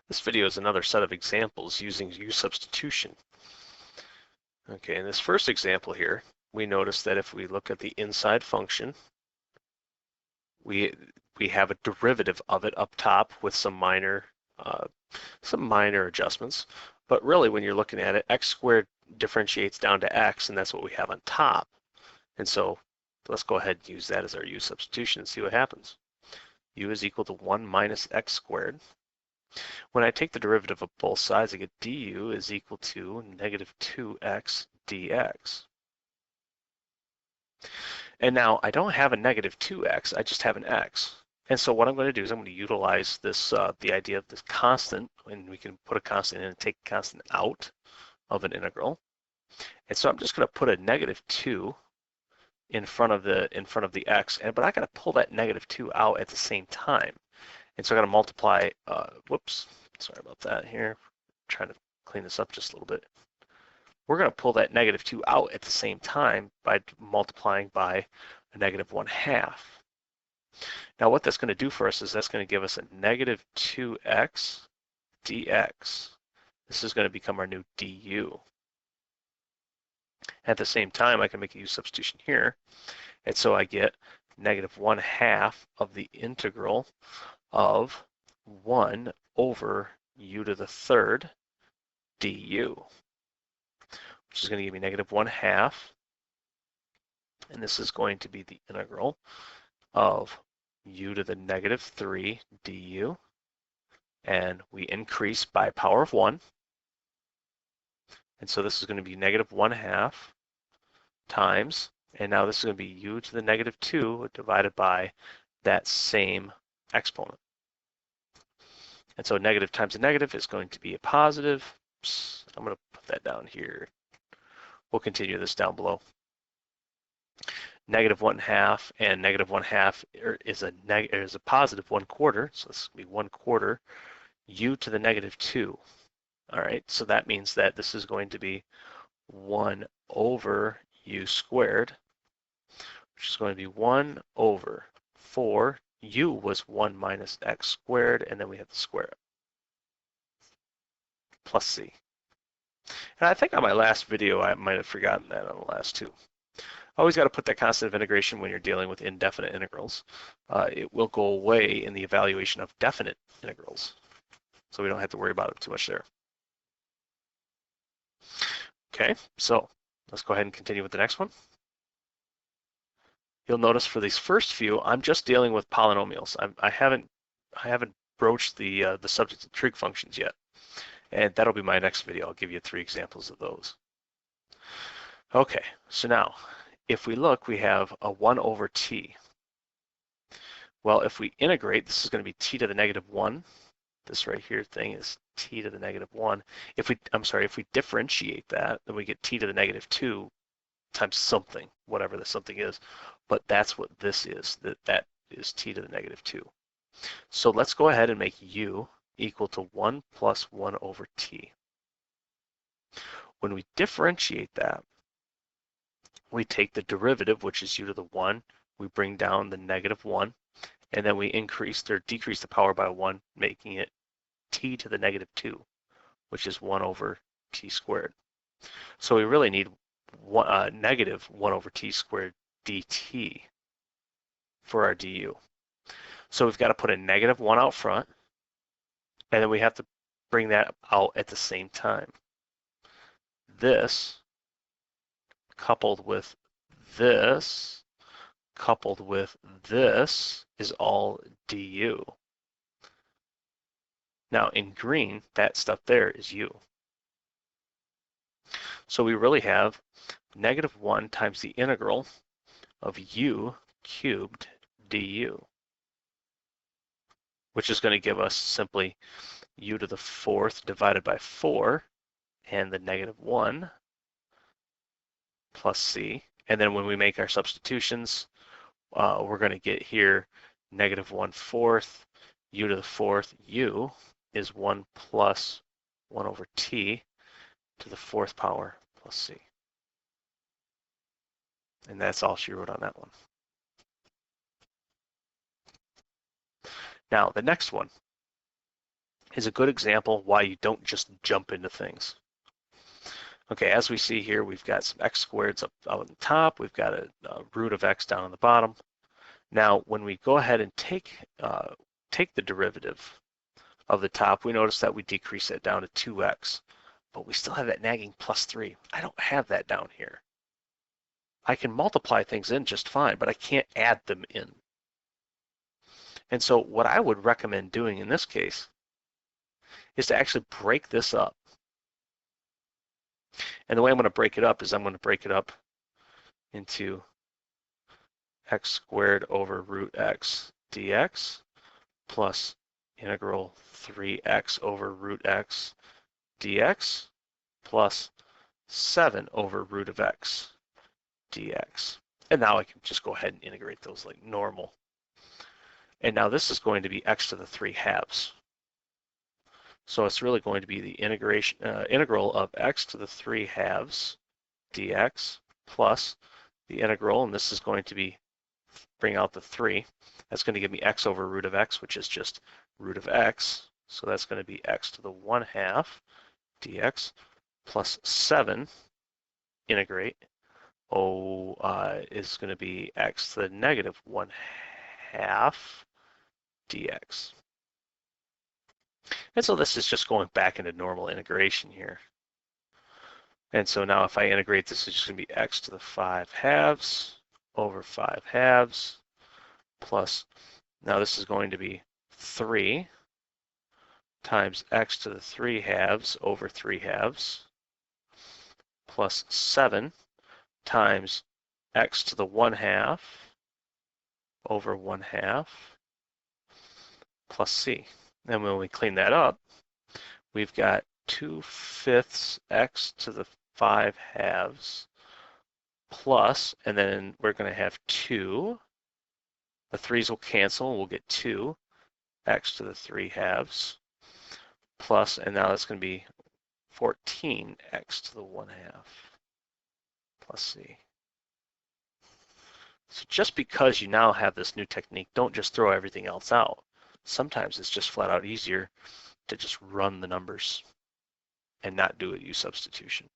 This video is another set of examples using U-substitution. Okay, in this first example here, we notice that if we look at the inside function, we have a derivative of it up top with some minor adjustments. But really, when you're looking at it, x squared differentiates down to x, and that's what we have on top. And so let's go ahead and use that as our U-substitution and see what happens. U is equal to 1 minus x squared. When I take the derivative of both sides, I get du is equal to negative 2x dx. And now I don't have a negative 2x, I just have an x. And so what I'm going to do is I'm going to utilize this, the idea of this constant, and we can put a constant in and take a constant out of an integral. And so I'm just going to put a negative 2 in front of the x, but I got to pull that negative 2 out at the same time. And so I got to multiply, whoops, sorry about that here. I'm trying to clean this up just a little bit. We're going to pull that negative 2 out at the same time by multiplying by a negative 1/2. Now what that's going to do for us is that's going to give us a negative 2x dx. This is going to become our new du. At the same time, I can make a U substitution here. And so I get negative 1/2 of the integral of 1 over u to the third du, which is going to give me negative 1/2. And this is going to be the integral of u to the negative 3 du. And we increase by power of 1. And so this is going to be negative 1/2 times, and now this is going to be u to the negative 2 divided by that same exponent. And so negative times a negative is going to be a positive. I'm going to put that down here. We'll continue this down below. Negative 1/2 and negative 1/2 is a positive 1/4, so this will be 1/4 u to the negative 2. All right, so that means that this is going to be 1 over u squared, which is going to be 1 over 4. U was 1 minus x squared, and then we have the square plus c. And I think on my last video, I might have forgotten that on the last two. Always got to put that constant of integration when you're dealing with indefinite integrals. It will go away in the evaluation of definite integrals, so we don't have to worry about it too much there. Okay, so let's go ahead and continue with the next one. You'll notice for these first few, I'm just dealing with polynomials. I haven't broached the subject of trig functions yet, and that'll be my next video. I'll give you 3 examples of those. Okay, so now if we look, we have a 1 over t. Well, if we integrate, this is going to be t to the negative 1. This right here thing is t to the negative 1. If we differentiate that, then we get t to the negative 2 times something, whatever the something is. But that's what this is, that is t to the negative 2. So let's go ahead and make u equal to 1 plus 1 over t. When we differentiate that, we take the derivative, which is u to the 1, we bring down the negative 1, and then we increase or decrease the power by 1, making it t to the negative 2, which is 1 over t squared. So we really need negative 1 over t squared dt for our du. So we've got to put a negative 1 out front, and then we have to bring that out at the same time. This coupled with this coupled with this is all du. Now in green, that stuff there is u. So we really have negative 1 times the integral of u cubed du, which is going to give us simply u to the 4th divided by 4 and the negative 1 plus c. And then when we make our substitutions, we're going to get here negative 1/4 u to the 4th. U is 1 plus 1 over t to the 4th power plus c. And that's all she wrote on that one. Now the next one is a good example why you don't just jump into things. Okay, as we see here, we've got some x squareds up on the top. We've got a root of x down on the bottom. Now, when we go ahead and take the derivative of the top, we notice that we decrease that down to 2x, but we still have that nagging plus 3. I don't have that down here. I can multiply things in just fine, but I can't add them in. And so what I would recommend doing in this case is to actually break this up. And the way I'm going to break it up is I'm going to break it up into x squared over root x dx plus integral 3x over root x dx plus 7 over root of x dx. And now I can just go ahead and integrate those like normal. And now this is going to be x to the 3 halves. So it's really going to be the integral of x to the 3 halves dx plus the integral, and this is going to be, bring out the 3. That's going to give me x over root of x, which is just root of x. So that's going to be x to the 1/2 dx plus 7 integrate is going to be x to the negative 1/2 dx. And so this is just going back into normal integration here. And so now if I integrate this, it's just going to be x to the 5 halves over 5 halves plus, now this is going to be 3 times x to the 3 halves over 3 halves plus 7 times x to the 1/2 over 1/2 plus c. And when we clean that up, we've got 2/5 x to the 5 halves plus, and then we're going to have 2. The 3's will cancel, we'll get 2 x to the 3 halves plus, and now that's going to be 14 x to the 1/2 plus c. So just because you now have this new technique, don't just throw everything else out. Sometimes it's just flat out easier to just run the numbers and not do a U substitution.